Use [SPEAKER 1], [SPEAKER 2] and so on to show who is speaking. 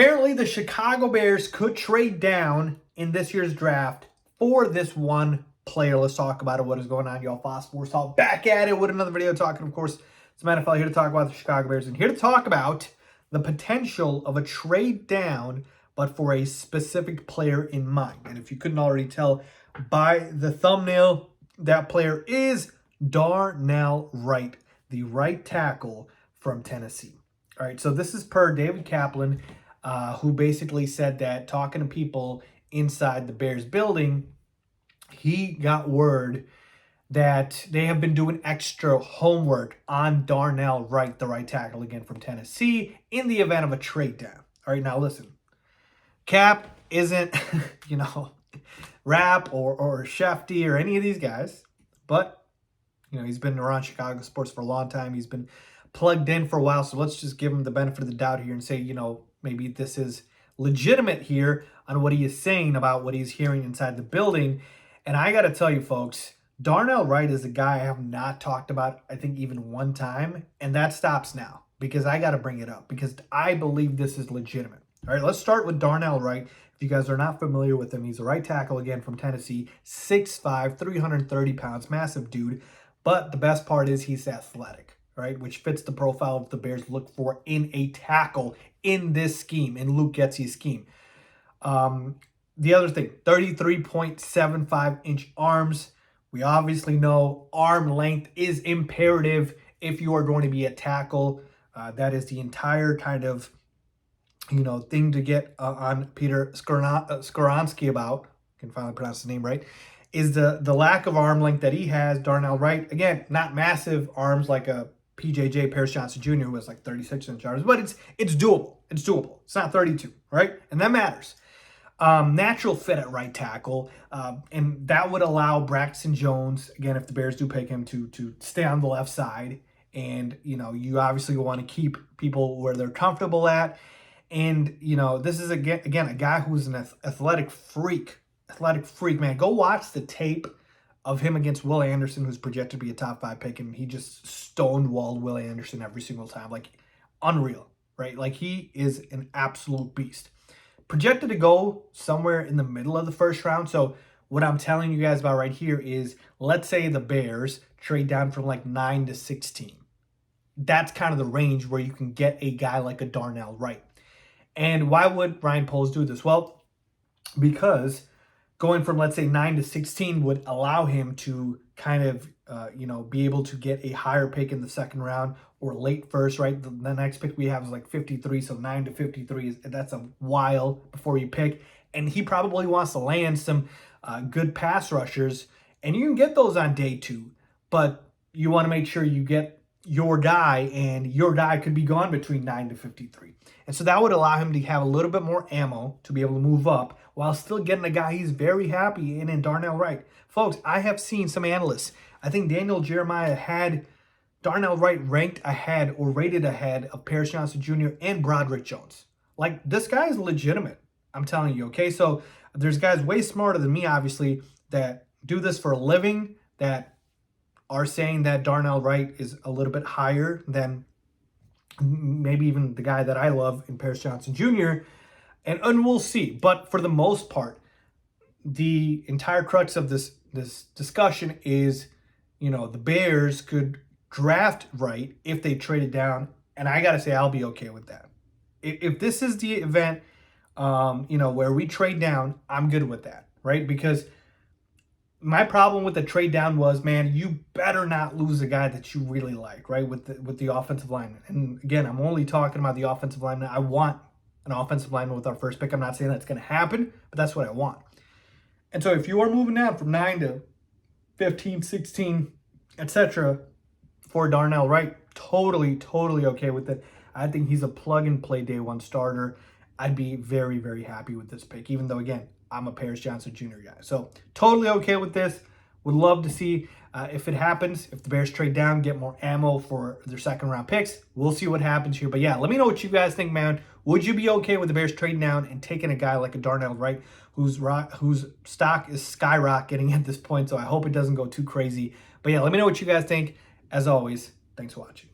[SPEAKER 1] Apparently, the Chicago Bears could trade down in this year's draft for this one player. Let's talk about it. What is going on, y'all? Faiz Sports Talk back at it with another video talking, of course, some NFL here to talk about the Chicago Bears and here to talk about the potential of a trade down, but for a specific player in mind. And if you couldn't already tell by the thumbnail, that player is Darnell Wright, the right tackle from Tennessee. All right, so this is per David Kaplan, who basically said that talking to people inside the Bears building, he got word that they have been doing extra homework on Darnell Wright, the right tackle again from Tennessee, in the event of a trade down. All right, now listen. Cap isn't, Rap or Shefty or any of these guys, but, he's been around Chicago sports for a long time. He's been plugged in for a while, so let's just give him the benefit of the doubt here and say, maybe this is legitimate here on what he is saying about what he's hearing inside the building. And I got to tell you, folks, Darnell Wright is a guy I have not talked about, I think, even one time, and that stops now because I got to bring it up because I believe this is legitimate. All right, let's start with Darnell Wright. If you guys are not familiar with him, he's a right tackle again from Tennessee, 6'5", 330 pounds, massive dude. But the best part is he's athletic, right, which fits the profile of the Bears look for in a tackle in this scheme, in Luke Getsy's scheme. The other thing, 33.75-inch arms. We obviously know arm length is imperative if you are going to be a tackle. That is the entire kind of thing to get on Peter Skoronski about, I can finally pronounce his name right, is the lack of arm length that he has. Darnell Wright, again, not massive arms like a PJJ, Paris Johnson Jr., who has like 36-inch arms, but it's doable. It's doable. It's not 32, right? And that matters. Natural fit at right tackle, and that would allow Braxton Jones, again, if the Bears do pick him, to stay on the left side. And, you obviously want to keep people where they're comfortable at. And, this is, again, a guy who's an athletic freak, man. Go watch the tape of him against Will Anderson, who's projected to be a top 5 pick, and he just stonewalled Will Anderson every single time. Like, unreal, right? Like, he is an absolute beast. Projected to go somewhere in the middle of the first round. So what I'm telling you guys about right here is, let's say the Bears trade down from like 9 to 16. That's kind of the range where you can get a guy like a Darnell Wright. And why would Ryan Poles do this? Well, because going from, let's say, 9 to 16 would allow him to kind of, be able to get a higher pick in the second round or late first, right? The next pick we have is like 53, so 9 to 53, that's a while before you pick. And he probably wants to land some good pass rushers, and you can get those on day 2, but you want to make sure you get your guy, and your guy could be gone between 9 to 53. And so that would allow him to have a little bit more ammo to be able to move up while still getting a guy he's very happy in Darnell Wright. Folks, I have seen some analysts. I think Daniel Jeremiah had Darnell Wright ranked ahead or rated ahead of Paris Johnson Jr. and Broderick Jones. Like, this guy is legitimate, I'm telling you, okay? So there's guys way smarter than me, obviously, that do this for a living, that are saying that Darnell Wright is a little bit higher than maybe even the guy that I love in Paris Johnson Jr., and we'll see. But for the most part, the entire crux of this discussion is, the Bears could draft Wright if they traded down, and I got to say I'll be okay with that. If this is the event, where we trade down, I'm good with that, right? Because my problem with the trade down was, man, you better not lose a guy that you really like, right, with the offensive lineman. And again, I'm only talking about the offensive lineman. I want an offensive lineman with our first pick. I'm not saying that's going to happen, but that's what I want. And so if you are moving down from 9 to 15, 16, etc., for Darnell Wright, totally okay with it. I think he's a plug-and-play day 1 starter. I'd be very, very happy with this pick, even though, again, I'm a Paris Johnson Jr. guy. So totally okay with this. Would love to see if it happens, if the Bears trade down, get more ammo for their second-round picks. We'll see what happens here. But, yeah, let me know what you guys think, man. Would you be okay with the Bears trading down and taking a guy like a Darnell Wright whose stock is skyrocketing at this point? So I hope it doesn't go too crazy. But, yeah, let me know what you guys think. As always, thanks for watching.